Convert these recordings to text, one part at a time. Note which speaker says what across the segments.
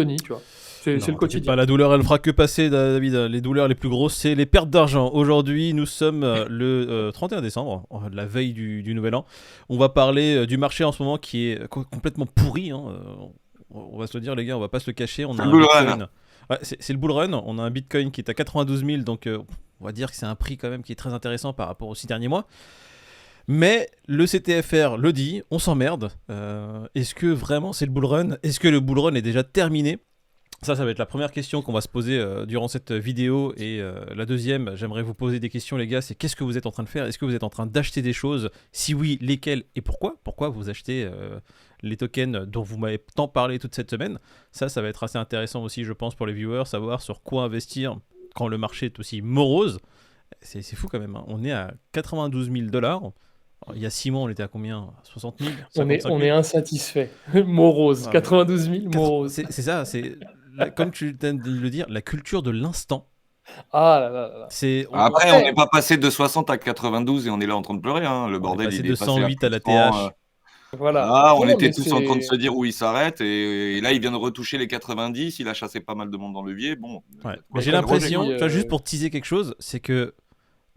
Speaker 1: Tony, tu vois. C'est le
Speaker 2: Non, t'inquiète pas,
Speaker 1: quotidien.
Speaker 2: la douleur, elle fera que passer, David. Les douleurs les plus grosses, c'est les pertes d'argent. Aujourd'hui, nous sommes le 31 décembre, la veille du Nouvel An. On va parler du marché en ce moment qui est complètement pourri, hein. On va se le dire, les gars, on va pas se le cacher. On
Speaker 3: C'est
Speaker 2: a
Speaker 3: le
Speaker 2: un
Speaker 3: bull run.
Speaker 2: Bitcoin. Ouais, c'est le bull run. On a un Bitcoin qui est à 92 000, donc on va dire que c'est un prix quand même qui est très intéressant par rapport aux 6 derniers mois. Mais le CTFR le dit, on s'emmerde. Est-ce que vraiment c'est le bull run? Est-ce que le bull run est déjà terminé? Ça va être la première question qu'on va se poser durant cette vidéo. Et la deuxième, j'aimerais vous poser des questions, les gars. C'est qu'est-ce que vous êtes en train de faire? Est-ce que vous êtes en train d'acheter des choses? Si oui, lesquelles et pourquoi? Pourquoi vous achetez les tokens dont vous m'avez tant parlé toute cette semaine? Ça va être assez intéressant aussi, je pense, pour les viewers, savoir sur quoi investir quand le marché est aussi morose. C'est fou quand même, hein. On est à 92 000 $. Il y a 6 mois, on était à combien? 60 000?
Speaker 1: On
Speaker 2: 55
Speaker 1: est
Speaker 2: 000?
Speaker 1: insatisfait. Morose,
Speaker 2: Ouais.
Speaker 1: 92 000, morose.
Speaker 2: C'est ça, comme tu viens de le dire, la culture de l'instant.
Speaker 1: Ah là là là là.
Speaker 2: C'est
Speaker 3: Après, on n'est pas passé de 60 à 92 et on est là en train de pleurer. Hein. Le
Speaker 2: on est
Speaker 3: bordel,
Speaker 2: passé
Speaker 3: il
Speaker 2: de
Speaker 3: est passé
Speaker 2: 108 à la
Speaker 3: plus de 100,
Speaker 2: TH.
Speaker 1: Voilà.
Speaker 3: Ah, on
Speaker 1: Non,
Speaker 3: était
Speaker 1: mais
Speaker 3: tous en train de
Speaker 1: c'est...
Speaker 3: se dire où il s'arrête et là il vient de retoucher les 90, il a chassé pas mal de monde dans le levier. Bon,
Speaker 2: Ouais.
Speaker 3: quoi
Speaker 2: Mais j'ai
Speaker 3: s'interroger.
Speaker 2: l'impression, tu vois, juste pour teaser quelque chose, c'est que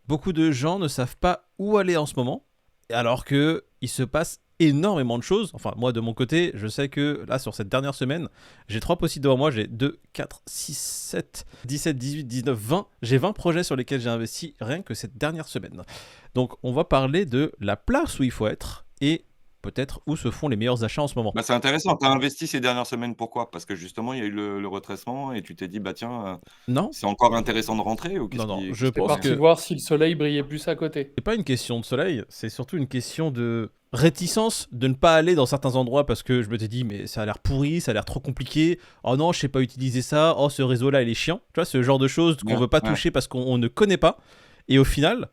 Speaker 2: beaucoup de gens ne savent pas où aller en ce moment, alors que il se passe énormément de choses. Enfin, moi de mon côté, je sais que là, sur cette dernière semaine, j'ai 3 possibles devant moi. J'ai 2, 4, 6, 7, 17, 18, 19, 20. J'ai 20 projets sur lesquels j'ai investi rien que cette dernière semaine. Donc, on va parler de la place où il faut être et peut-être où se font les meilleurs achats en ce moment.
Speaker 3: Bah, c'est intéressant. Tu as investi ces dernières semaines, pourquoi? Parce que justement, il y a eu le retraitement et tu t'es dit, bah tiens,
Speaker 2: Non,
Speaker 3: c'est encore intéressant de rentrer ou
Speaker 2: non, non, je
Speaker 3: qu'est-ce qui est
Speaker 1: T'es
Speaker 2: pense
Speaker 1: parti
Speaker 2: que
Speaker 1: voir si le soleil brillait plus à côté.
Speaker 2: c'est pas une question de soleil, c'est surtout une question de réticence de ne pas aller dans certains endroits parce que je me t'ai dit mais ça a l'air pourri, ça a l'air trop compliqué. Oh non, je sais pas utiliser ça. Oh, ce réseau là il est chiant. Tu vois, ce genre de choses qu'on
Speaker 3: Ouais,
Speaker 2: veut pas
Speaker 3: ouais.
Speaker 2: toucher parce qu'on ne connaît pas. Et au final,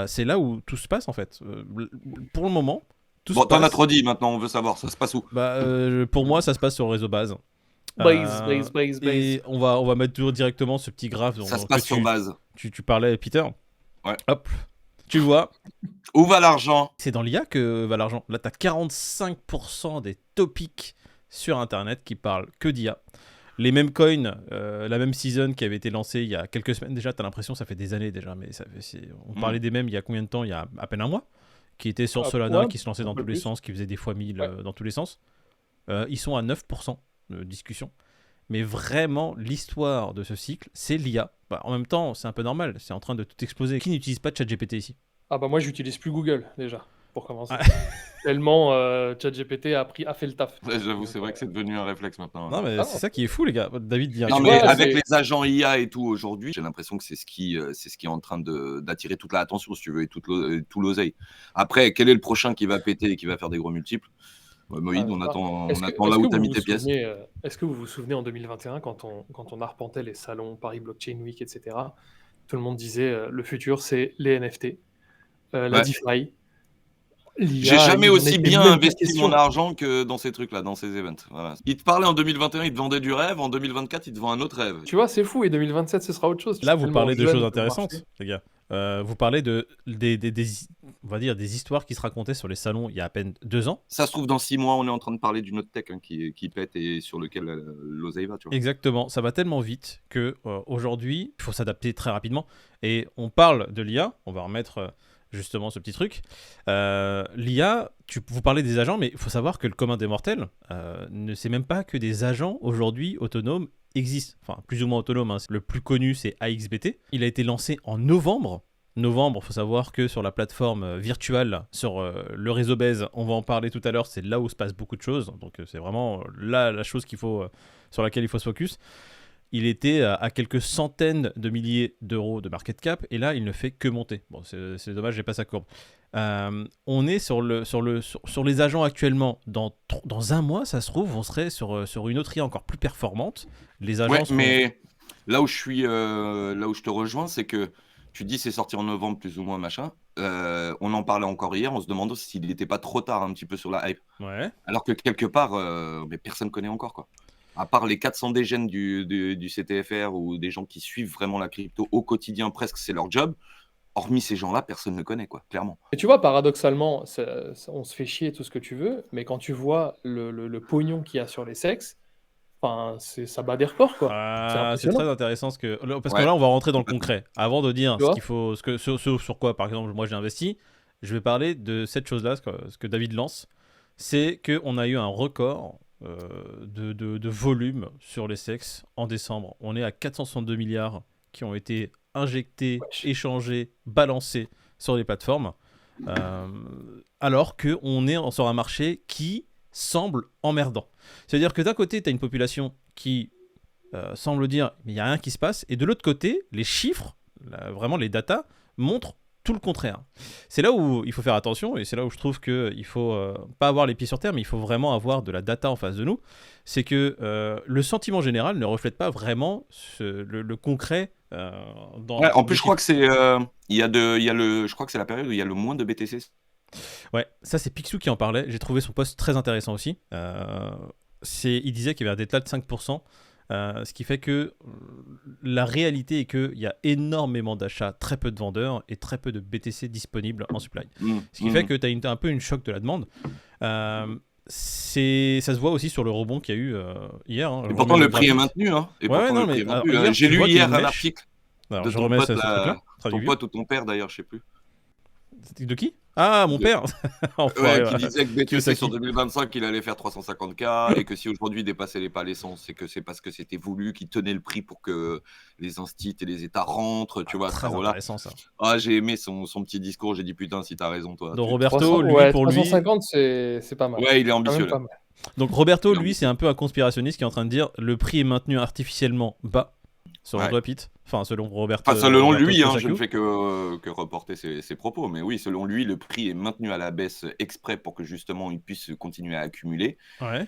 Speaker 2: c'est là où tout se passe en fait. Pour le moment, tout
Speaker 3: Bon,
Speaker 2: se
Speaker 3: t'en as
Speaker 2: passe.
Speaker 3: trop dit maintenant, on veut savoir, ça se passe où?
Speaker 2: Bah, pour moi, ça se passe sur le réseau base.
Speaker 1: Base.
Speaker 2: Et on va mettre directement ce petit graphe
Speaker 3: Ça se
Speaker 2: que
Speaker 3: passe sur base.
Speaker 2: tu parlais, Peter.
Speaker 3: Ouais.
Speaker 2: Hop, tu vois.
Speaker 3: Où va l'argent?
Speaker 2: C'est dans l'IA que va l'argent. Là, tu as 45% des topics sur Internet qui parlent que d'IA. Les mêmes coins, la même season qui avait été lancée il y a quelques semaines déjà, tu as l'impression ça fait des années déjà, mais on parlait des mêmes il y a combien de temps? Il y a à peine un mois, qui était sur Solana,
Speaker 1: Ouais,
Speaker 2: qui se lançait
Speaker 1: un
Speaker 2: dans
Speaker 1: peu
Speaker 2: tous les
Speaker 1: plus.
Speaker 2: sens, qui faisait des fois 1000
Speaker 1: Ouais.
Speaker 2: dans tous les sens. Ils sont à 9% de discussion. Mais vraiment, l'histoire de ce cycle, c'est l'IA. Bah, en même temps, c'est un peu normal, c'est en train de tout exploser. Qui n'utilise pas ChatGPT ici?
Speaker 1: Ah bah moi, j'utilise plus Google, déjà, pour commencer.
Speaker 2: Ah.
Speaker 1: Tellement ChatGPT a fait le taf.
Speaker 3: Ouais, j'avoue,
Speaker 1: Donc,
Speaker 3: c'est vrai que c'est devenu un réflexe maintenant.
Speaker 2: Non, mais
Speaker 1: Ah
Speaker 2: c'est
Speaker 1: non.
Speaker 2: ça qui est fou, les gars. David dit un
Speaker 3: Non,
Speaker 1: tu
Speaker 2: truc.
Speaker 3: mais
Speaker 1: vois,
Speaker 3: avec
Speaker 1: c'est...
Speaker 3: les agents IA et tout aujourd'hui, j'ai l'impression que c'est ce qui est en train d'attirer toute l'attention, si tu veux, et tout l'oseille. Après, quel est le prochain qui va péter et qui va faire des gros multiples? Moïd, on attend là
Speaker 1: Est-ce
Speaker 3: où
Speaker 1: que
Speaker 3: t'as
Speaker 1: vous
Speaker 3: mis
Speaker 1: vous
Speaker 3: tes pièces.
Speaker 1: souvenez, est-ce que vous vous souvenez en 2021 quand on arpentait les salons Paris Blockchain Week, etc. Tout le monde disait le futur c'est les NFT, la
Speaker 3: Ouais.
Speaker 1: DeFi,
Speaker 3: J'ai
Speaker 1: l'IA,
Speaker 3: jamais
Speaker 1: il n'en
Speaker 3: aussi
Speaker 1: était
Speaker 3: bien
Speaker 1: même pas
Speaker 3: investi mon
Speaker 1: question.
Speaker 3: argent que dans ces trucs-là, dans ces events. Voilà. Il te parlait en 2021, il te vendait du rêve. En 2024, il te vend un autre rêve.
Speaker 1: Tu vois, c'est fou et 2027 ce sera autre chose.
Speaker 2: Là,
Speaker 1: C'est
Speaker 2: vous
Speaker 1: tellement
Speaker 2: parlez de
Speaker 1: jeune
Speaker 2: choses
Speaker 1: que le marché.
Speaker 2: intéressantes, les gars. Vous parlez on va dire, des histoires qui se racontaient sur les salons il y a à peine 2 ans.
Speaker 3: Ça se trouve, dans 6 mois, on est en train de parler d'une autre tech qui pète et sur lequel l'oseille va, tu vois.
Speaker 2: Exactement, ça va tellement vite que aujourd'hui, il faut s'adapter très rapidement. Et on parle de l'IA, on va remettre justement ce petit truc. L'IA, vous parlez des agents, mais il faut savoir que le commun des mortels ne sait même pas que des agents aujourd'hui autonomes existent. Enfin, plus ou moins autonomes, hein. Le plus connu, c'est AXBT. Il a été lancé en novembre. Novembre, il faut savoir que sur la plateforme virtuelle, sur le réseau Base, on va en parler tout à l'heure, c'est là où se passe beaucoup de choses. Donc c'est vraiment là la chose sur laquelle il faut se focus. Il était à quelques centaines de milliers d'euros de market cap et là il ne fait que monter. Bon, c'est dommage, j'ai pas sa courbe. On est sur les agents actuellement. Dans un mois, ça se trouve, on serait sur une autre IA encore plus performante. Les agents
Speaker 3: Ouais,
Speaker 2: seront...
Speaker 3: mais là où je te rejoins, c'est que tu dis c'est sorti en novembre plus ou moins machin. On en parlait encore hier, on se demandait s'il n'était pas trop tard un petit peu sur la hype.
Speaker 2: Ouais.
Speaker 3: Alors que quelque part, mais personne connaît encore quoi. À part les 400 dégènes du CTFR ou des gens qui suivent vraiment la crypto au quotidien, presque c'est leur job. Hormis ces gens-là, personne ne connaît quoi, clairement.
Speaker 1: Et tu vois, paradoxalement, on se fait chier tout ce que tu veux, mais quand tu vois le pognon qu'il y a sur les sexes, Enfin, ça bat des records, quoi. C'est
Speaker 2: C'est
Speaker 1: impressionnant.
Speaker 2: très intéressant parce que
Speaker 3: Ouais,
Speaker 2: là on va rentrer dans le
Speaker 3: complètement.
Speaker 2: concret. Avant de dire
Speaker 1: Tu
Speaker 2: ce
Speaker 1: vois?
Speaker 2: qu'il faut, ce sur quoi par exemple moi j'ai investi, je vais parler de cette chose-là, ce que David lance, c'est que on a eu un record de volume sur les sexes en décembre. On est à 462 milliards qui ont été injectés,
Speaker 1: Wesh.
Speaker 2: échangés, balancés sur les plateformes, euh, alors qu'on est sur un marché qui semble emmerdant. C'est-à-dire que d'un côté, tu as une population qui semble dire mais il n'y a rien qui se passe, et de l'autre côté, les chiffres, vraiment les datas, montrent tout le contraire. C'est là où il faut faire attention, et c'est là où je trouve qu'il faut pas avoir les pieds sur terre, mais il faut vraiment avoir de la data en face de nous. C'est que le sentiment général ne reflète pas vraiment le concret
Speaker 3: Ouais, en
Speaker 2: des
Speaker 3: plus, je crois
Speaker 2: chiffres.
Speaker 3: que je crois que c'est la période où il y a le moins de BTC.
Speaker 2: Ouais, ça c'est Picsou qui en parlait. J'ai trouvé son post très intéressant aussi. Il disait qu'il y avait un détail de 5%, ce qui fait que la réalité est qu'il y a énormément d'achats, très peu de vendeurs et très peu de BTC disponibles en supply. Ce qui fait que tu as un peu une choc de la demande. Ça se voit aussi sur le rebond qu'il y a eu hier. Hein.
Speaker 3: Et
Speaker 2: Je
Speaker 3: pourtant,
Speaker 2: remets
Speaker 3: le prix est
Speaker 2: graphique.
Speaker 3: maintenu. Hein. Et
Speaker 2: Ouais,
Speaker 3: pourtant,
Speaker 2: non,
Speaker 3: le prix
Speaker 2: mais
Speaker 3: est maintenu.
Speaker 2: hier,
Speaker 3: J'ai
Speaker 2: tu
Speaker 3: lu
Speaker 2: vois qu'il y a
Speaker 3: hier
Speaker 2: une
Speaker 3: un
Speaker 2: mèche.
Speaker 3: article
Speaker 2: Alors,
Speaker 3: de
Speaker 2: je
Speaker 3: ton
Speaker 2: remets
Speaker 3: pote,
Speaker 2: ce truc-là.
Speaker 3: là, ton
Speaker 2: Traduis-le.
Speaker 3: pote ou ton père, d'ailleurs, je sais plus.
Speaker 2: De qui? Ah, mon
Speaker 3: De-
Speaker 2: père. Enfoiré,
Speaker 3: Ouais, qui
Speaker 2: ouais.
Speaker 3: disait que BTC sur
Speaker 2: Kiyosaki.
Speaker 3: 2025, il allait faire 350K et que si aujourd'hui il dépassait les pas l'essence, c'est que c'est parce que c'était voulu, qu'il tenait le prix pour que les instits et les États rentrent, tu vois, ce
Speaker 2: Très
Speaker 3: là.
Speaker 2: intéressant ça.
Speaker 3: Ah, j'ai aimé son petit discours, j'ai dit putain, si t'as raison, toi.
Speaker 2: Donc
Speaker 3: Tu...
Speaker 2: Roberto,
Speaker 1: 300,
Speaker 2: lui,
Speaker 1: ouais,
Speaker 2: pour lui,
Speaker 1: 350, c'est pas mal.
Speaker 3: Ouais, il est
Speaker 1: Quand
Speaker 3: ambitieux
Speaker 1: même
Speaker 3: là.
Speaker 1: pas mal.
Speaker 2: donc Roberto,
Speaker 3: Il est
Speaker 2: lui, c'est
Speaker 3: ambitieux.
Speaker 2: un peu un conspirationniste qui est en train de dire le prix est maintenu artificiellement bas selon
Speaker 3: Ouais.
Speaker 2: Drop-It. Enfin, selon
Speaker 3: Enfin, selon
Speaker 2: Roberto
Speaker 3: lui, hein, je ne
Speaker 2: Kiyosaki.
Speaker 3: fais que reporter ses propos, mais oui, selon lui, le prix est maintenu à la baisse exprès pour que justement ils puissent continuer à accumuler.
Speaker 2: Ouais.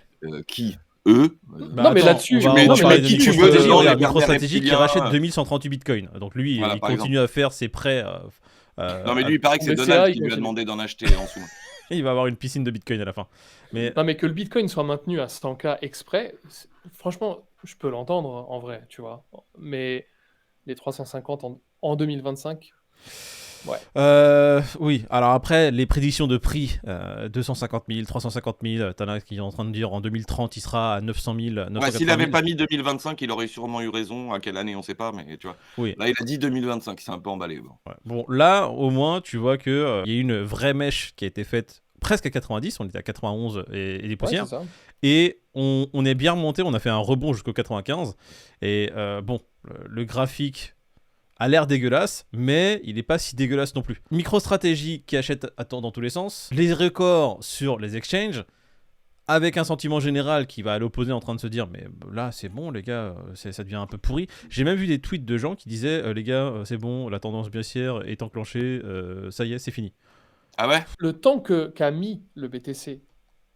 Speaker 3: Qui, eux,
Speaker 2: Bah
Speaker 1: Non, mais
Speaker 2: attends,
Speaker 1: là-dessus,
Speaker 3: mais
Speaker 2: on va
Speaker 3: tu
Speaker 2: parler
Speaker 3: mets
Speaker 2: de
Speaker 3: qui tu veux
Speaker 2: MicroStrategy.
Speaker 3: dedans,
Speaker 2: Regarde,
Speaker 3: les Bernard
Speaker 2: MicroStrategy qui
Speaker 3: Reptiliens,
Speaker 2: rachète 2138 bitcoins. Donc lui,
Speaker 3: voilà,
Speaker 2: il
Speaker 3: par exemple.
Speaker 2: continue à faire ses prêts.
Speaker 3: Non, mais lui, il paraît que c'est
Speaker 1: BCA,
Speaker 3: Donald
Speaker 1: il
Speaker 3: qui lui a
Speaker 1: continue.
Speaker 3: demandé d'en acheter en sous.
Speaker 2: il va avoir une piscine de bitcoin à la fin. Mais
Speaker 1: Non, mais que le Bitcoin soit maintenu à 100K exprès, franchement, je peux l'entendre en vrai, tu vois. Mais les 350 en 2025, ouais.
Speaker 2: oui, alors après, les prédictions de prix, 250 000, 350 000, t'en as qui sont en train de dire en 2030, il sera à 900 000, 980
Speaker 3: Ouais,
Speaker 2: 000.
Speaker 3: s'il n'avait pas mis 2025, il aurait sûrement eu raison. À quelle année, on ne sait pas, mais tu vois.
Speaker 2: Oui.
Speaker 3: Là, il a dit 2025, c'est un peu emballé. Bon.
Speaker 2: Ouais. Bon, là, au moins, tu vois qu'il y a eu une vraie mèche qui a été faite presque à 90, on était à 91 et des
Speaker 1: Ouais,
Speaker 2: poussières.
Speaker 1: c'est ça.
Speaker 2: Et on est bien remonté, on a fait un rebond jusqu'au 95. Et bon, le graphique a l'air dégueulasse, mais il n'est pas si dégueulasse non plus. MicroStrategy qui achète dans tous les sens. Les records sur les exchanges, avec un sentiment général qui va à l'opposé en train de se dire mais là c'est bon les gars, ça devient un peu pourri. J'ai même vu des tweets de gens qui disaient les gars c'est bon, la tendance baissière est enclenchée, ça y est c'est fini.
Speaker 3: Ah ouais?
Speaker 1: Le temps qu'a mis le BTC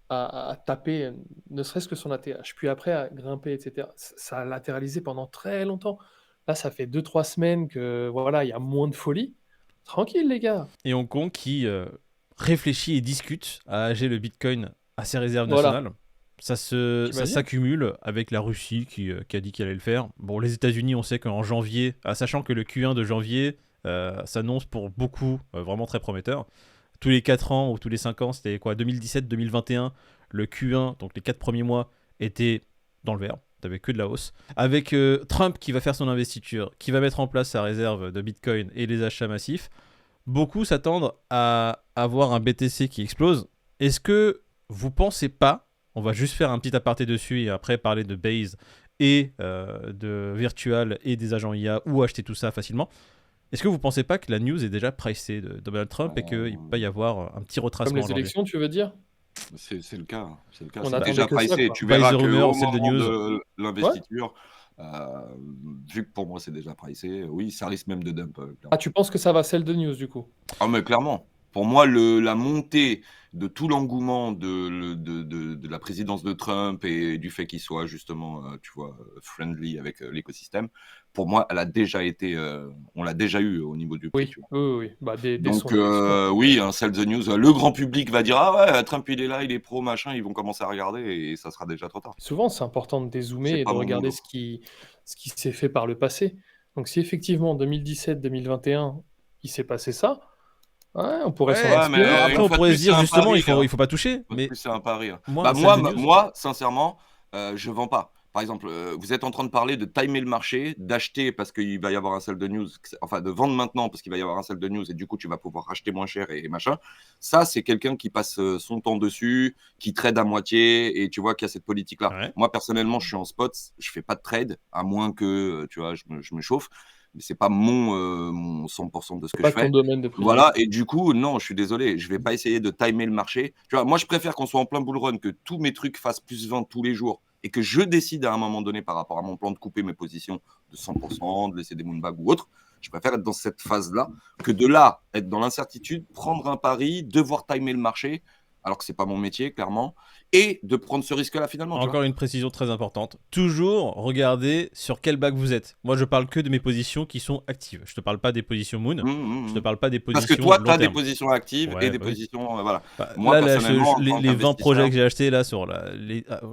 Speaker 1: à taper, ne serait-ce que son ATH, puis après à grimper, etc., ça a latéralisé pendant très longtemps. Là, ça fait 2-3 semaines que voilà, il y a moins de folie. Tranquille, les gars.
Speaker 2: Et Hong Kong qui réfléchit et discute à âger le Bitcoin à ses réserves
Speaker 1: Voilà.
Speaker 2: nationales. Ça
Speaker 1: T'imagines
Speaker 2: s'accumule avec la Russie qui a dit qu'elle allait le faire. Bon, les États-Unis, on sait qu'en janvier, sachant que le Q1 de janvier s'annonce pour beaucoup vraiment très prometteur. Tous les 4 ans ou tous les 5 ans, c'était quoi, 2017, 2021, le Q1, donc les 4 premiers mois, était dans le vert. T'avais que de la hausse. Avec Trump qui va faire son investiture, qui va mettre en place sa réserve de Bitcoin et les achats massifs, beaucoup s'attendent à avoir un BTC qui explose. Est-ce que vous pensez pas, on va juste faire un petit aparté dessus et après parler de Base et de Virtual et des agents IA ou acheter tout ça facilement. Est-ce que vous pensez pas que la news est déjà pricée de Donald Trump et qu'il va y avoir un petit
Speaker 1: Comme
Speaker 2: retracement en
Speaker 1: les
Speaker 2: janvier?
Speaker 1: élections, tu veux dire?
Speaker 3: C'est le cas. C'est le cas.
Speaker 1: On
Speaker 3: C'est
Speaker 1: attendait
Speaker 3: déjà
Speaker 1: que ça,
Speaker 3: pricé.
Speaker 1: quoi.
Speaker 3: Tu
Speaker 2: By
Speaker 3: verras
Speaker 2: the rumor,
Speaker 3: qu'au
Speaker 2: celle de
Speaker 3: moment
Speaker 2: news.
Speaker 3: de l'investiture, vu que pour moi c'est déjà pricé, oui, ça risque même de dump. Clairement.
Speaker 1: Ah, tu penses que ça va celle de news, du coup?
Speaker 3: Ah, mais clairement. Pour moi, la montée de tout l'engouement de la présidence de Trump et du fait qu'il soit justement, tu vois, friendly avec l'écosystème, pour moi, elle a déjà été, on l'a déjà eu au niveau du prix.
Speaker 1: Oui,
Speaker 3: Tu vois.
Speaker 1: oui. Bah, dès
Speaker 3: Donc,
Speaker 1: son élection.
Speaker 3: oui, un sell the news, le grand public va dire ah ouais, Trump il est là, il est pro, machin, ils vont commencer à regarder et ça sera déjà trop tard.
Speaker 1: Souvent, c'est important de dézoomer
Speaker 3: C'est
Speaker 1: et
Speaker 3: pas
Speaker 1: de
Speaker 3: mon
Speaker 1: regarder
Speaker 3: boulot.
Speaker 1: ce qui s'est fait par le passé. Donc, si effectivement, en 2017-2021, il s'est passé ça, ouais, on pourrait s'en
Speaker 2: Ouais,
Speaker 3: Ouais, mais
Speaker 1: inspirer.
Speaker 2: alors après
Speaker 3: une
Speaker 2: on
Speaker 3: fois de
Speaker 2: pourrait
Speaker 3: plus,
Speaker 2: se dire
Speaker 3: c'est un
Speaker 2: justement
Speaker 3: pari,
Speaker 2: il faut pas toucher,
Speaker 3: Une fois de
Speaker 2: mais
Speaker 3: plus, c'est un pari.
Speaker 2: moi,
Speaker 3: Bah
Speaker 2: celle de news.
Speaker 3: moi, sincèrement, je vends pas. par exemple, vous êtes en train de parler de timer le marché, d'acheter parce qu'il va y avoir un sell de news, enfin de vendre maintenant parce qu'il va y avoir un sell de news et du coup tu vas pouvoir acheter moins cher et machin. Ça, c'est quelqu'un qui passe son temps dessus, qui trade à moitié et tu vois qu'il y a cette politique-là.
Speaker 2: Ouais.
Speaker 3: Moi, personnellement, je suis en spot, je fais pas de trade, à moins que, tu vois, je me chauffe. Mais c'est pas mon 100% de ce que
Speaker 1: Pas
Speaker 3: je
Speaker 1: ton
Speaker 3: fais.
Speaker 1: domaine de
Speaker 3: Voilà,
Speaker 1: prédilection.
Speaker 3: et du coup, non, je suis désolé, je vais pas essayer de timer le marché. Tu vois, moi, je préfère qu'on soit en plein bull run, que tous mes trucs fassent plus 20 tous les jours et que je décide à un moment donné par rapport à mon plan de couper mes positions de 100%, de laisser des moonbags ou autre. Je préfère être dans cette phase-là que de là, être dans l'incertitude, prendre un pari, devoir timer le marché, alors que c'est pas mon métier, clairement, et de prendre ce risque-là finalement, tu vois.
Speaker 2: Encore une précision très importante. Toujours regarder sur quel bac vous êtes. Moi, je parle que de mes positions qui sont actives. Je te parle pas des positions moon. Je te parle pas des
Speaker 3: Parce que
Speaker 2: positions
Speaker 3: toi, tu
Speaker 2: long
Speaker 3: as des
Speaker 2: terme.
Speaker 3: positions actives et
Speaker 2: Ouais,
Speaker 3: des
Speaker 2: bah oui.
Speaker 3: positions. Voilà.
Speaker 2: Bah,
Speaker 3: Moi,
Speaker 2: là,
Speaker 3: personnellement, en tant
Speaker 2: les 20 projets
Speaker 3: qu'investisseur.
Speaker 2: que j'ai achetés, là,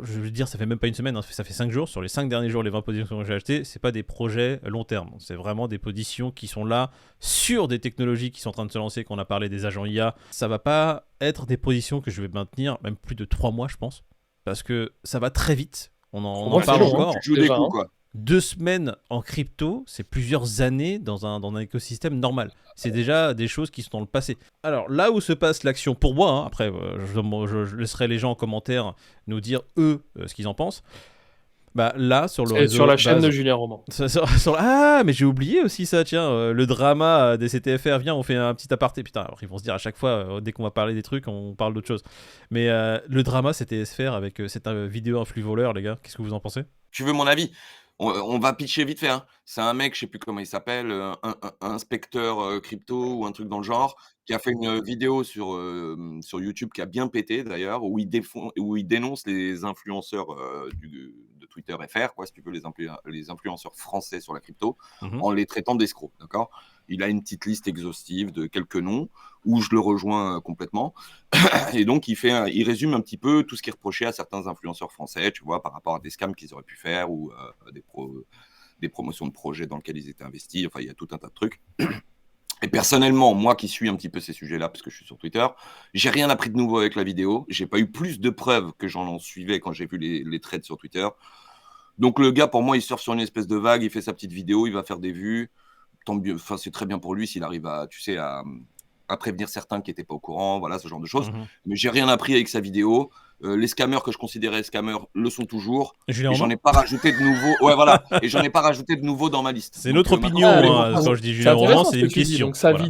Speaker 2: je veux dire, ça fait même pas une semaine, hein, ça fait 5 jours. Sur les 5 derniers jours, les 20 positions que j'ai achetées, c'est pas des projets long terme. C'est vraiment des positions qui sont là sur des technologies qui sont en train de se lancer, qu'on a parlé des agents IA. Ça va pas être des positions que je vais maintenir, même plus de 3 mois, je pense. Parce que ça va très vite. On en
Speaker 1: Moi, c'est
Speaker 2: parle
Speaker 1: long, hein.
Speaker 2: encore.
Speaker 3: Tu joues des
Speaker 1: Déjà,
Speaker 3: coups,
Speaker 1: hein.
Speaker 3: quoi.
Speaker 2: 2 semaines en crypto, c'est plusieurs années dans un écosystème normal. C'est déjà des choses qui sont dans le passé. Alors là où se passe l'action pour moi, hein, après je laisserai les gens en commentaire nous dire eux ce qu'ils en pensent. Bah là sur le
Speaker 1: C'est sur
Speaker 2: réseau
Speaker 1: la chaîne
Speaker 2: base,
Speaker 1: de Julien Roman.
Speaker 2: Ah mais j'ai oublié aussi ça, tiens, le drama des CTFR, viens on fait un petit aparté, putain alors ils vont se dire à chaque fois dès qu'on va parler des trucs on parle d'autre chose. Mais le drama CTFR avec cette vidéo influx voleur, les gars, qu'est-ce que vous en pensez?
Speaker 3: Tu veux mon avis? On va pitcher vite fait, hein. C'est un mec, je sais plus comment il s'appelle, un inspecteur crypto ou un truc dans le genre, qui a fait une vidéo sur YouTube qui a bien pété d'ailleurs, où il dénonce les influenceurs de Twitter FR, quoi, si tu veux, les influenceurs français sur la crypto, en les traitant d'escrocs, d'accord? Il a une petite liste exhaustive de quelques noms, où je le rejoins complètement. Et donc, il résume un petit peu tout ce qui est reproché à certains influenceurs français, tu vois, par rapport à des scams qu'ils auraient pu faire ou des promotions de projets dans lesquels ils étaient investis. Enfin, il y a tout un tas de trucs. Et personnellement, moi qui suis un petit peu ces sujets-là, parce que je suis sur Twitter, j'ai rien appris de nouveau avec la vidéo. J'ai pas eu plus de preuves que j'en suivais quand j'ai vu les threads sur Twitter. Donc, le gars, pour moi, il surfe sur une espèce de vague, il fait sa petite vidéo, il va faire des vues. Tant mieux. Enfin, c'est très bien pour lui s'il arrive à, tu sais, à prévenir certains qui n'étaient pas au courant, voilà, ce genre de choses. Mais j'ai rien appris avec sa vidéo. Les scammers que je considérais scammers le sont toujours.
Speaker 2: Julien
Speaker 3: Et j'en
Speaker 2: Romain
Speaker 3: ai pas rajouté de nouveau. Ouais, voilà. Et j'en ai pas rajouté de nouveau dans ma liste.
Speaker 2: C'est notre
Speaker 3: Donc,
Speaker 2: opinion,
Speaker 3: maintenant,
Speaker 1: Ah,
Speaker 2: hein.
Speaker 1: mais
Speaker 2: Quand je dis
Speaker 1: c'est
Speaker 2: Julien Roman,
Speaker 1: intéressant
Speaker 2: c'est
Speaker 1: ce que
Speaker 2: une
Speaker 1: tu dis.
Speaker 2: question.
Speaker 1: Donc sa
Speaker 2: Voilà.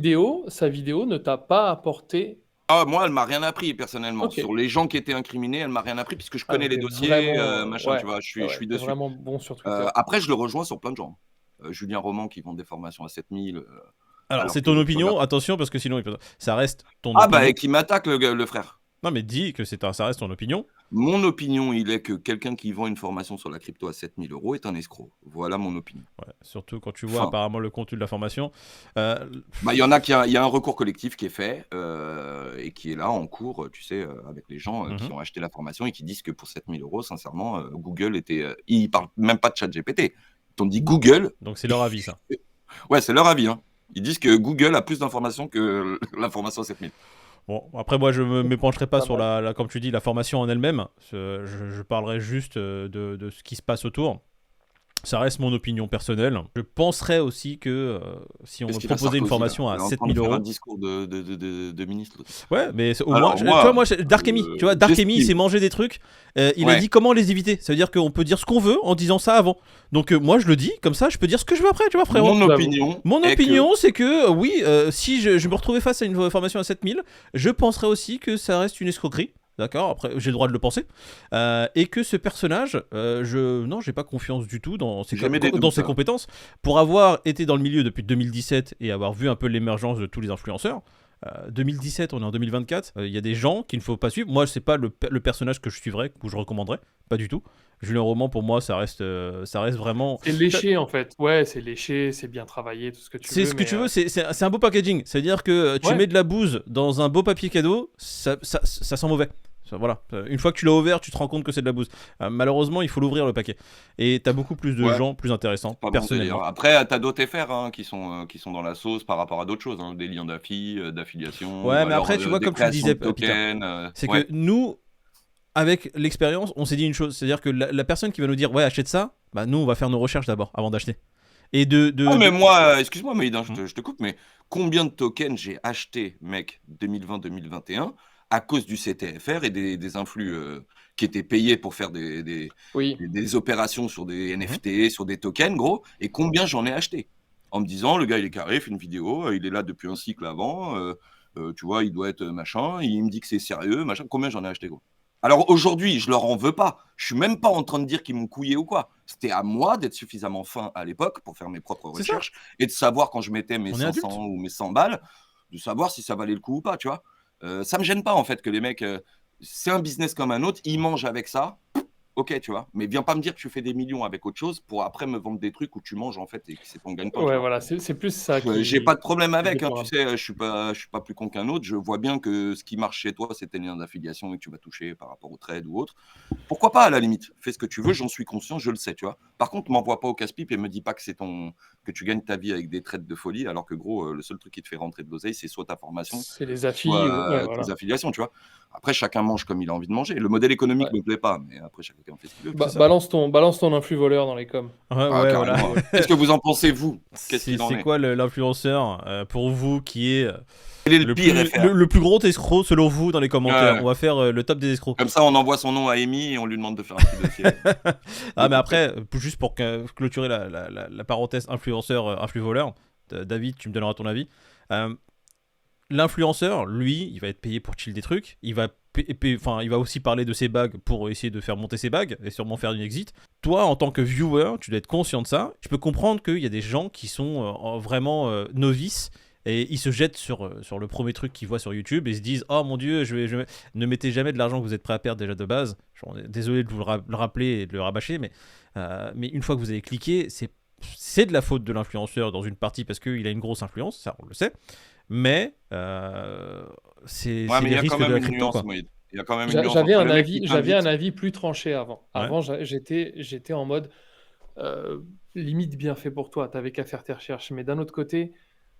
Speaker 1: vidéo ne t'a pas apporté.
Speaker 3: moi, elle m'a rien appris personnellement.
Speaker 1: Ok.
Speaker 3: Sur les gens qui étaient incriminés, elle m'a rien appris puisque je
Speaker 1: Ah,
Speaker 3: connais
Speaker 1: donc
Speaker 3: les
Speaker 1: t'es
Speaker 3: dossiers,
Speaker 1: vraiment,
Speaker 3: machin, tu vois, je
Speaker 1: ouais,
Speaker 3: suis
Speaker 1: t'es
Speaker 3: dessus.
Speaker 1: vraiment bon sur Twitter.
Speaker 3: Après, je le rejoins sur plein de gens. Julien Roman qui vend des formations à 7000.
Speaker 2: Alors,
Speaker 3: alors
Speaker 2: c'est
Speaker 3: que
Speaker 2: ton
Speaker 3: tu
Speaker 2: opinion,
Speaker 3: regardes-
Speaker 2: attention, parce que sinon, ça reste ton
Speaker 3: Ah,
Speaker 2: opinion.
Speaker 3: bah, et qui m'attaque le frère.
Speaker 2: Non, mais dis que ça reste ton opinion.
Speaker 3: Mon opinion, il est que quelqu'un qui vend une formation sur la crypto à 7000 € est un escroc. Voilà mon opinion.
Speaker 2: Ouais, surtout quand tu vois
Speaker 3: Enfin,
Speaker 2: apparemment le contenu de la formation.
Speaker 3: bah, il y en a il y a un recours collectif qui est fait et qui est là en cours, tu sais, avec les gens qui ont acheté la formation et qui disent que pour 7000 €, sincèrement, Google était. Ils parlent même pas de ChatGPT. Ils ont dit Google.
Speaker 2: Donc, c'est leur avis, ça.
Speaker 3: Ouais, c'est leur avis. Hein. Ils disent que Google a plus d'informations que la formation à 7000.
Speaker 2: Bon, après, moi, je me m'épancherai pas
Speaker 1: Pas
Speaker 2: sur
Speaker 1: mal.
Speaker 2: comme tu dis, la formation en elle-même. Je parlerai juste de ce qui se passe autour. Ça reste mon opinion personnelle. Je penserais aussi que si on me
Speaker 3: Qu'est-ce qu'il fait
Speaker 2: proposait une
Speaker 3: Sarkozy, là?
Speaker 2: formation
Speaker 3: Il
Speaker 2: à
Speaker 3: est en train
Speaker 2: 7000
Speaker 3: de faire un
Speaker 2: €.
Speaker 3: discours de ministre. L'autre.
Speaker 2: Ouais, mais au
Speaker 3: Alors,
Speaker 2: moins, tu
Speaker 3: moi,
Speaker 2: vois, moi, Darkemy, tu vois, Darkemy, il s'est
Speaker 3: j'estime.
Speaker 2: mangé des trucs. Il a
Speaker 3: Ouais.
Speaker 2: dit comment les éviter. Ça veut dire qu'on peut dire ce qu'on veut en disant ça avant. Donc moi, je le dis comme ça, je peux dire ce que je veux après, tu vois, frérot.
Speaker 3: Mon opinion.
Speaker 2: Mon
Speaker 3: est que-
Speaker 2: opinion, c'est que oui, si je me retrouvais face à une formation à 7000, je penserais aussi que ça reste une escroquerie. D'accord, après j'ai le droit de le penser. Et que ce personnage, non, j'ai pas confiance du tout dans ses,
Speaker 3: Jamais des doutes,
Speaker 2: dans ses
Speaker 3: ça.
Speaker 2: compétences. Pour avoir été dans le milieu depuis 2017 et avoir vu un peu l'émergence de tous les influenceurs, 2017, on est en 2024, il y a des gens qu'il ne faut pas suivre. Moi, c'est pas le personnage que je suivrais, que je recommanderais, pas du tout. Julien Roman, pour moi, ça reste vraiment.
Speaker 1: C'est léché en fait. Ouais, c'est léché, c'est bien travaillé, tout ce que tu
Speaker 2: C'est
Speaker 1: veux.
Speaker 2: ce que
Speaker 1: mais,
Speaker 2: tu veux, c'est un beau packaging. C'est-à-dire que tu
Speaker 1: Ouais.
Speaker 2: mets de la bouse dans un beau papier cadeau, ça sent mauvais. Voilà. Une fois que tu l'as ouvert, tu te rends compte que c'est de la bouse. Malheureusement, il faut l'ouvrir le paquet. Et t'as beaucoup plus de
Speaker 3: Ouais.
Speaker 2: gens plus intéressants,
Speaker 3: Pas bon
Speaker 2: personnellement.
Speaker 3: délire. Après, t'as d'autres FR hein, qui sont dans la sauce par rapport à d'autres choses, hein, des liens d'affiliation.
Speaker 2: Ouais,
Speaker 3: ou
Speaker 2: mais
Speaker 3: alors,
Speaker 2: après, tu vois,
Speaker 3: des
Speaker 2: comme tu le
Speaker 3: créations
Speaker 2: disais,
Speaker 3: de tokens.
Speaker 2: c'est
Speaker 3: ouais.
Speaker 2: que nous, avec l'expérience, on s'est dit une chose, c'est-à-dire que la personne qui va nous dire ouais achète ça, bah nous on va faire nos recherches d'abord avant d'acheter. Et
Speaker 3: Ah, mais moi, excuse-moi, mais
Speaker 2: Hmm.
Speaker 3: je te coupe, mais combien de tokens j'ai acheté, mec, 2020-2021, à cause du CTFR et des influx qui étaient payés pour faire
Speaker 1: Oui.
Speaker 3: des opérations sur des
Speaker 2: Mhm.
Speaker 3: NFT, sur des tokens, gros, et combien j'en ai acheté? En me disant, le gars, il est carré, il fait une vidéo, il est là depuis un cycle avant, tu vois, il doit être machin, il me dit que c'est sérieux, machin. Combien j'en ai acheté, gros? Alors aujourd'hui, je leur en veux pas. Je suis même pas en train de dire qu'ils m'ont couillé ou quoi. C'était à moi d'être suffisamment fin à l'époque pour faire mes propres
Speaker 2: C'est ça,
Speaker 3: recherches et de savoir quand je mettais mes
Speaker 2: on est
Speaker 3: 500
Speaker 2: adulte.
Speaker 3: ou mes 100 balles, de savoir si ça valait le coup ou pas, tu vois. Ça me gêne pas en fait que les mecs, c'est un business comme un autre, ils mangent avec ça. Ok, tu vois. Mais viens pas me dire que tu fais des millions avec autre chose pour après me vendre des trucs où tu manges en fait et que c'est ton gagne-pain, tu
Speaker 1: Ouais,
Speaker 3: vois.
Speaker 1: voilà, c'est plus ça
Speaker 3: J'ai pas
Speaker 1: qui
Speaker 3: de problème
Speaker 1: est
Speaker 3: avec, hein, tu
Speaker 1: déplorable.
Speaker 3: sais, je suis pas plus con qu'un autre. Je vois bien que ce qui marche chez toi, c'est tes liens d'affiliation et que tu vas toucher par rapport au trade ou autre. Pourquoi pas, à la limite? Fais ce que tu veux, j'en suis conscient, je le sais, tu vois. Par contre, m'envoie pas au casse-pipe et me dis pas que tu gagnes ta vie avec des trades de folie, alors que gros, le seul truc qui te fait rentrer de l'oseille, c'est soit ta formation,
Speaker 1: C'est les affis ou ouais,
Speaker 3: soit tes
Speaker 1: voilà.
Speaker 3: affiliations, tu vois. Après, chacun mange comme il a envie de manger. Le modèle économique
Speaker 1: Ouais.
Speaker 3: me plaît pas, mais après, chacun fait ce qu'il veut, tu
Speaker 2: C'est
Speaker 3: vois.
Speaker 2: ça.
Speaker 1: Balance ton influx voleur dans les coms.
Speaker 2: Ouais,
Speaker 3: Ah,
Speaker 2: ouais, voilà.
Speaker 3: carrément. Qu'est-ce que vous en pensez, vous? Qu'est-ce qu'il en
Speaker 2: C'est
Speaker 3: est?
Speaker 2: quoi l'influenceur pour vous qui est
Speaker 3: Quel est le pire FR?
Speaker 2: le plus gros escroc selon vous dans les commentaires?
Speaker 3: Ouais.
Speaker 2: On va faire le top des escrocs.
Speaker 3: Comme ça, on envoie son nom à Amy et on lui demande de faire un petit dossier.
Speaker 2: Ah, mais après, juste pour clôturer la parenthèse influenceur, influx voleur, David, tu me donneras ton avis. Euh, L'influenceur, lui, il va être payé pour chill des trucs. Enfin, il va aussi parler de ses bagues pour essayer de faire monter ses bagues et sûrement faire une exit. Toi, en tant que viewer, tu dois être conscient de ça. Je peux comprendre qu'il y a des gens qui sont vraiment novices et ils se jettent sur le premier truc qu'ils voient sur YouTube et se disent oh mon dieu, ne mettez jamais de l'argent que vous êtes prêt à perdre déjà de base. Désolé de vous le rappeler et de le rabâcher, mais une fois que vous avez cliqué, c'est de la faute de l'influenceur dans une partie parce qu'il a une grosse influence, ça on le sait. Mais
Speaker 3: Ouais,
Speaker 2: c'est
Speaker 3: mais il
Speaker 2: les
Speaker 3: y a quand
Speaker 2: risques de
Speaker 3: même
Speaker 2: la
Speaker 3: une
Speaker 2: crypto,
Speaker 3: nuance,
Speaker 2: quoi.
Speaker 3: Moïd. Il y a quand même une nuance
Speaker 1: J'avais
Speaker 3: entre
Speaker 1: un
Speaker 3: le mec qui
Speaker 1: avis,
Speaker 3: t'invite.
Speaker 1: plus tranché avant.
Speaker 2: Ouais.
Speaker 1: Avant, j'étais en mode limite bien fait pour toi, t'avais qu'à faire tes recherches. Mais d'un autre côté,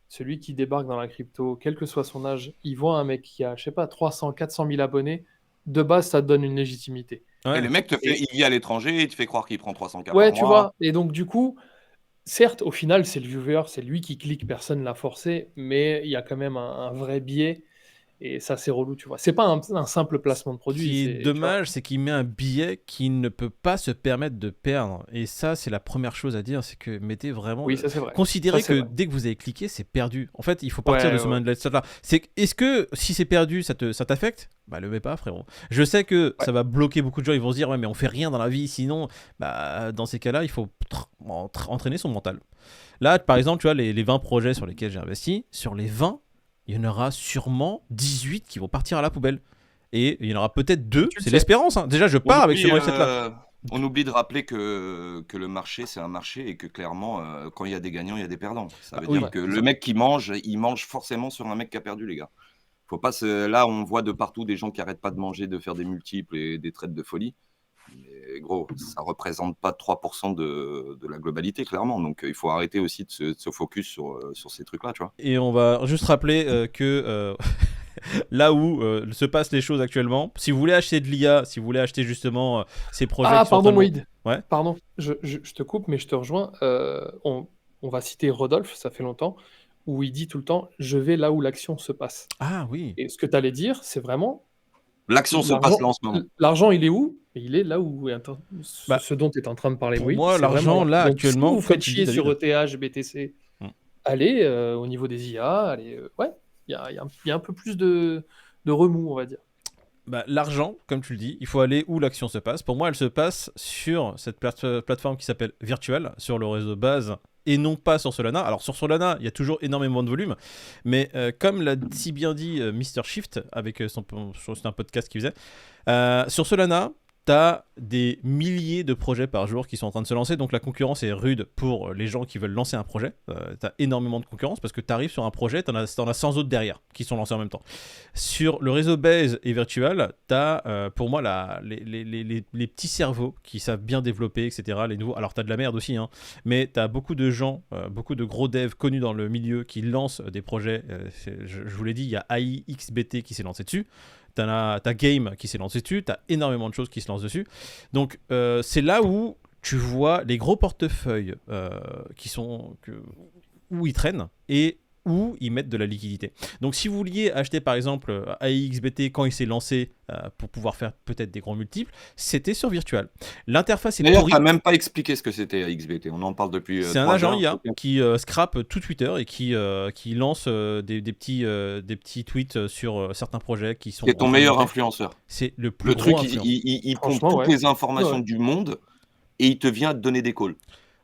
Speaker 1: celui qui débarque dans la crypto, quel que soit son âge, il voit un mec qui a, je sais pas, 300, 400 000 abonnés, de base, ça te donne une légitimité.
Speaker 3: Et
Speaker 2: Ouais.
Speaker 3: le mec te fait,
Speaker 1: Et
Speaker 3: il vit à l'étranger, il te fait croire qu'il prend 300K par
Speaker 1: ouais, tu
Speaker 3: mois.
Speaker 1: vois. Et donc, du coup, certes, au final, c'est le viewer, c'est lui qui clique, personne l'a forcé, mais il y a quand même un vrai biais. Et ça, c'est relou, tu vois. C'est pas un simple placement de
Speaker 2: Ce
Speaker 1: produit,
Speaker 2: qui est
Speaker 1: c'est, tu vois.
Speaker 2: dommage, c'est qu'il met un billet qu'il ne peut pas se permettre de perdre. Et ça, c'est la première chose à dire, c'est que mettez vraiment...
Speaker 1: Oui, ça, c'est vrai.
Speaker 2: Considérez
Speaker 1: Ça, c'est
Speaker 2: que
Speaker 1: vrai.
Speaker 2: dès que vous avez cliqué, c'est perdu. En fait, il faut partir
Speaker 1: Ouais,
Speaker 2: de
Speaker 1: ouais,
Speaker 2: ce
Speaker 1: ouais.
Speaker 2: mindset-là. Est-ce que si c'est perdu, ça t'affecte? Bah, le mets pas, frérot. Je sais que
Speaker 1: Ouais.
Speaker 2: ça va bloquer beaucoup de gens. Ils vont se dire, ouais, mais on fait rien dans la vie. Sinon, bah, dans ces cas-là, il faut entraîner son mental. Là, par exemple, tu vois, les 20 projets sur lesquels j'ai investi, sur les 20, il y en aura sûrement 18 qui vont partir à la poubelle. Et il y en aura peut-être 2,
Speaker 1: Tu le
Speaker 2: c'est
Speaker 1: sais.
Speaker 2: l'espérance. Hein. Déjà, je
Speaker 3: On
Speaker 2: pars avec ce
Speaker 3: oublie,
Speaker 2: mindset-là.
Speaker 3: on oublie de rappeler que le marché, c'est un marché et que clairement, quand il y a des gagnants, il y a des perdants. Ça veut
Speaker 2: Oui,
Speaker 3: dire
Speaker 1: Ouais.
Speaker 3: que
Speaker 2: c'est
Speaker 3: le
Speaker 2: ça.
Speaker 3: mec qui il mange forcément sur un mec qui a perdu, les gars. Faut pas Là, on voit de partout des gens qui arrêtent pas de manger, de faire des multiples et des trades de folie. Mais gros, ça représente pas 3% de la globalité, clairement. Donc, il faut arrêter aussi de se focus sur ces trucs-là, tu vois.
Speaker 2: Et on va juste rappeler que là où se passent les choses actuellement, si vous voulez acheter de l'IA, si vous voulez acheter justement ces projets
Speaker 1: Ah,
Speaker 2: qui sont en train
Speaker 1: pardon,
Speaker 2: de
Speaker 1: Moïd.
Speaker 2: Ouais.
Speaker 1: Pardon, je te coupe, mais je te rejoins. On va citer Rodolphe, ça fait longtemps, où il dit tout le temps, je vais là où l'action se passe.
Speaker 2: Ah oui.
Speaker 1: Et ce que tu allais dire, c'est vraiment
Speaker 3: L'action se passe là en ce moment.
Speaker 1: l'argent, il est où? Et il est là où
Speaker 2: Bah,
Speaker 1: ce dont est en train de parler
Speaker 2: pour
Speaker 1: Moïd,
Speaker 2: moi,
Speaker 1: c'est vraiment
Speaker 2: l'argent,
Speaker 1: là.
Speaker 2: là,
Speaker 1: Donc, si
Speaker 2: actuellement,
Speaker 1: vous
Speaker 2: comme
Speaker 1: faites
Speaker 2: tu le dis,
Speaker 1: chier sur
Speaker 2: David.
Speaker 1: ETH, BTC, allez au niveau des IA, allez, ouais, il y a un peu plus de remous, on va dire.
Speaker 2: Bah, l'argent, comme tu le dis, il faut aller où l'action se passe. Pour moi, elle se passe sur cette plateforme qui s'appelle Virtual, sur le réseau base, et non pas sur Solana. Alors sur Solana, il y a toujours énormément de volume, mais comme l'a si bien dit Mr. Shift, avec c'est un podcast qu'il faisait, sur Solana, t'as des milliers de projets par jour qui sont en train de se lancer, donc la concurrence est rude pour les gens qui veulent lancer un projet. T'as énormément de concurrence parce que t'arrives sur un projet, t'en as 100 autres derrière qui sont lancés en même temps. Sur le réseau Base et Virtual, t'as pour moi les petits cerveaux qui savent bien développer, etc. Les nouveaux. Alors t'as de la merde aussi, hein, mais t'as beaucoup de gens, beaucoup de gros devs connus dans le milieu qui lancent des projets. Je vous l'ai dit, il y a AIXBT qui s'est lancé dessus. t'as Game qui s'est lancé dessus, t'as énormément de choses qui se lancent dessus. Donc c'est là où tu vois les gros portefeuilles où ils traînent et où ils mettent de la liquidité. Donc si vous vouliez acheter par exemple AIXBT quand il s'est lancé pour pouvoir faire peut-être des gros multiples, c'était sur Virtual. L'interface est
Speaker 3: D'ailleurs,
Speaker 2: pourrie.
Speaker 3: t'as même pas expliqué ce que c'était AIXBT. On en parle depuis.
Speaker 2: C'est un
Speaker 3: 3
Speaker 2: agent
Speaker 3: heures.
Speaker 2: IA qui scrape tout Twitter et qui lance des petits tweets sur certains projets qui sont.
Speaker 3: C'est ton meilleur influenceur.
Speaker 2: C'est le plus
Speaker 3: Le
Speaker 2: gros
Speaker 3: truc,
Speaker 2: influenceur.
Speaker 3: il pompe
Speaker 1: Franchement,
Speaker 3: toutes
Speaker 1: ouais.
Speaker 3: les informations
Speaker 1: Ouais.
Speaker 3: du monde et il te vient te donner des calls.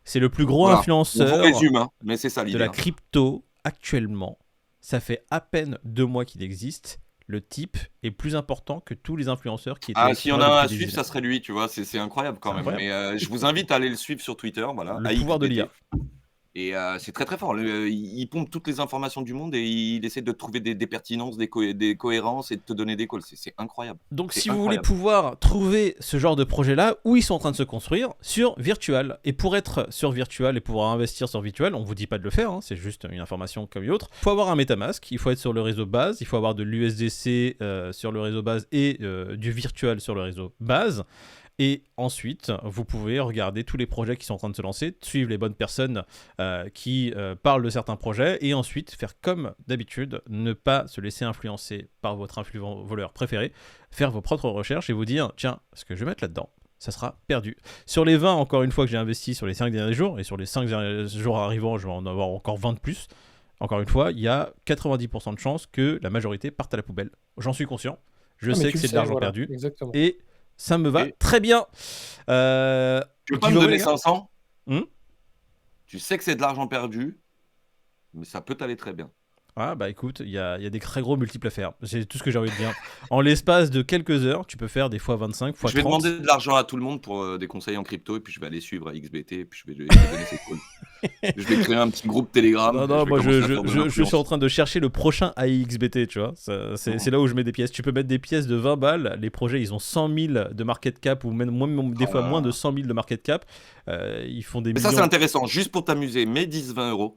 Speaker 2: C'est le plus gros
Speaker 3: Voilà. On
Speaker 2: influenceur
Speaker 3: vous résume, hein, mais c'est ça
Speaker 2: de
Speaker 3: l'idée.
Speaker 2: la crypto actuellement. Ça fait à peine 2 mois qu'il existe. Le type est plus important que tous les influenceurs qui étaient.
Speaker 3: Ah, s'il y en a un
Speaker 2: là
Speaker 3: à
Speaker 2: depuis des
Speaker 3: suivre, ça
Speaker 2: années.
Speaker 3: serait lui, tu vois. C'est incroyable quand
Speaker 2: C'est
Speaker 3: même.
Speaker 2: incroyable.
Speaker 3: Mais je vous invite à aller le suivre sur Twitter. Voilà,
Speaker 2: Le pouvoir de
Speaker 3: AIXBT.
Speaker 2: l'IA.
Speaker 3: Et c'est très très fort. Il pompe toutes les informations du monde et il essaie de trouver des pertinences, des cohérences et de te donner des calls. C'est incroyable.
Speaker 2: Donc
Speaker 3: C'est
Speaker 2: si vous voulez
Speaker 3: incroyable.
Speaker 2: pouvoir trouver ce genre de projet-là, où ils sont en train de se construire, sur Virtual. Et pour être sur Virtual et pouvoir investir sur Virtual, on vous dit pas de le faire, hein, c'est juste une information comme une autre. Il faut avoir un MetaMask, il faut être sur le réseau base, il faut avoir de l'USDC sur le réseau base et du Virtual sur le réseau base. Et ensuite, vous pouvez regarder tous les projets qui sont en train de se lancer, suivre les bonnes personnes qui parlent de certains projets, et ensuite faire comme d'habitude, ne pas se laisser influencer par votre voleur préféré, faire vos propres recherches et vous dire, tiens, ce que je vais mettre là-dedans, ça sera perdu. Sur les 20, encore une fois, que j'ai investi sur les 5 derniers jours, et sur les 5 derniers jours arrivants, je vais en avoir encore 20 de plus, encore une fois, il y a 90% de chances que la majorité parte à la poubelle. J'en suis conscient, je sais que c'est de l'argent perdu,
Speaker 1: Exactement.
Speaker 2: et ça me va
Speaker 3: Et-
Speaker 2: très bien.
Speaker 3: Tu veux pas me
Speaker 2: giveaway,
Speaker 3: donner
Speaker 2: les gars
Speaker 3: 500?
Speaker 2: Hmm.
Speaker 3: Tu sais que c'est de l'argent perdu, mais ça peut t'aller très bien.
Speaker 2: Ah bah écoute, il y a des très gros multiples à faire. C'est tout ce que j'ai envie de dire. En l'espace de quelques heures, tu peux faire des fois 25, fois 30.
Speaker 3: Je vais demander de l'argent à tout le monde pour des conseils en crypto et puis je vais aller suivre AIXBT et puis je vais lui donner ses calls. Je vais créer un petit groupe Telegram.
Speaker 2: Non,
Speaker 3: vais
Speaker 2: moi
Speaker 3: commencer à faire de
Speaker 2: je
Speaker 3: l'influence.
Speaker 2: suis en train de chercher le prochain AIXBT, tu vois. C'est là où je mets des pièces. Tu peux mettre des pièces de 20 balles. Les projets, ils ont 100 000 de market cap ou même des fois moins de 100 000 de market cap. Ils font des
Speaker 3: Mais
Speaker 2: millions.
Speaker 3: ça, c'est intéressant. Juste pour t'amuser, mets 10-20 euros.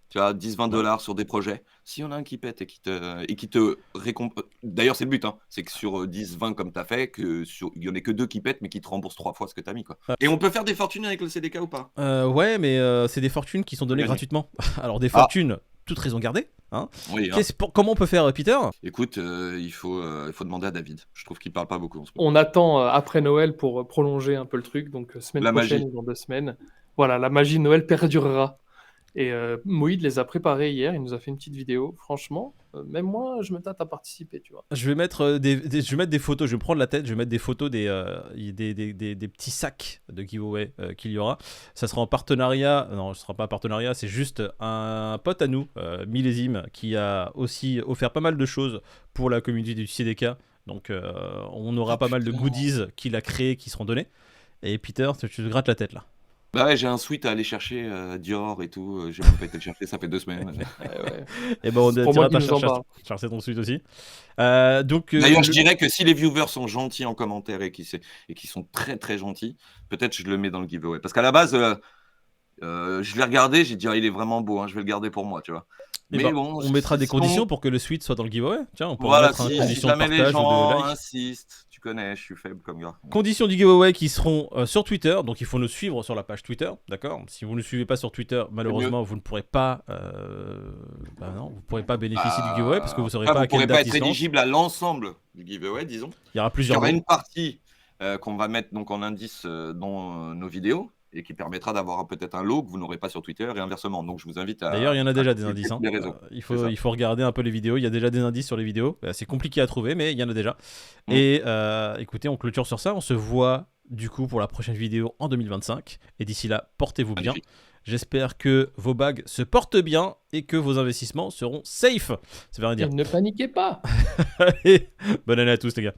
Speaker 3: Tu as 10-20 dollars sur des projets. S'il y en a un qui pète et qui te récompense. D'ailleurs, c'est le but. Hein. C'est que sur 10-20 comme tu as fait, il n'y en ait que 2 qui pètent, mais qui te remboursent 3 fois ce que tu as mis. Quoi. Et on peut faire des fortunes avec le CDK ou pas?
Speaker 2: Ouais, mais c'est des fortunes qui sont données
Speaker 3: Gagné.
Speaker 2: gratuitement. Alors, des fortunes, toute raison gardée. Hein.
Speaker 3: Oui, hein.
Speaker 2: Comment on peut faire, Peter?
Speaker 3: Écoute, il faut demander à David. Je trouve qu'il parle pas beaucoup en ce moment.
Speaker 1: On attend après Noël pour prolonger un peu le truc, donc semaine
Speaker 3: La
Speaker 1: prochaine
Speaker 3: magie.
Speaker 1: ou dans 2 semaines. Voilà, la magie de Noël perdurera. Et Moïd les a préparés hier, il nous a fait une petite vidéo. Franchement, même moi, je me tâte à participer, tu vois.
Speaker 2: Je vais mettre je vais mettre des photos, je vais me prendre la tête, je vais mettre des photos des petits sacs de giveaway qu'il y aura. Ça sera en partenariat, non, ce sera pas un partenariat, c'est juste un pote à nous, Millésime, qui a aussi offert pas mal de choses pour la communauté du CDK. Donc on aura pas mal de goodies qu'il a créés qui seront donnés. Et Peter, tu te grattes la tête là.
Speaker 3: Bah ouais, j'ai un suite à aller chercher Dior et tout. J'ai même pas été le chercher, ça fait 2 semaines.
Speaker 1: Ouais.
Speaker 2: Et ben on
Speaker 1: C'est pour moi
Speaker 2: dira
Speaker 1: qui nous en parle.
Speaker 2: chercher ton suite aussi. Donc
Speaker 3: D'ailleurs, je dirais que si les viewers sont gentils en commentaire et qui sont très très gentils, peut-être je le mets dans le giveaway. Parce qu'à la base, je l'ai regardé, j'ai dit, ah, il est vraiment beau, hein, je vais le garder pour moi, tu vois.
Speaker 2: Mais
Speaker 3: Mais bon,
Speaker 2: on mettra des
Speaker 3: sinon-
Speaker 2: conditions pour que le suite soit dans le giveaway. Tiens, on pourra
Speaker 3: Voilà,
Speaker 2: mettre une
Speaker 3: si
Speaker 2: condition de
Speaker 3: jamais les
Speaker 2: partage ou de
Speaker 3: gens
Speaker 2: like.
Speaker 3: insistent, tu connais, je suis faible comme gars.
Speaker 2: Conditions du giveaway qui seront sur Twitter, donc il faut nous suivre sur la page Twitter, d'accord? Si vous ne nous suivez pas sur Twitter, malheureusement, vous ne pourrez pas, vous pourrez pas bénéficier du giveaway parce que vous ne saurez
Speaker 3: Là,
Speaker 2: pas à
Speaker 3: vous pourrez
Speaker 2: quelle
Speaker 3: pas
Speaker 2: date il
Speaker 3: être
Speaker 2: se lance.
Speaker 3: éligible à l'ensemble du giveaway, disons.
Speaker 2: Il y aura
Speaker 3: Il y
Speaker 2: plusieurs
Speaker 3: aura
Speaker 2: mots.
Speaker 3: une partie qu'on va mettre donc en indice dans nos vidéos et qui permettra d'avoir peut-être un lot que vous n'aurez pas sur Twitter et inversement. Donc je vous invite à.
Speaker 2: D'ailleurs, il y en a déjà des
Speaker 3: consulter
Speaker 2: indices. Hein.
Speaker 3: tous les réseaux.
Speaker 2: Il
Speaker 3: C'est ça.
Speaker 2: faut regarder un peu les vidéos. Il y a déjà des indices sur les vidéos. C'est compliqué à trouver, mais il y en a déjà. Et écoutez, on clôture sur ça. On se voit du coup pour la prochaine vidéo en 2025. Et d'ici là, portez-vous bien.
Speaker 3: Magnifique.
Speaker 2: J'espère que vos bagues se portent bien et que vos investissements seront safe. Ça veut rien dire.
Speaker 1: Et ne paniquez pas.
Speaker 2: Allez, bonne année à tous les gars.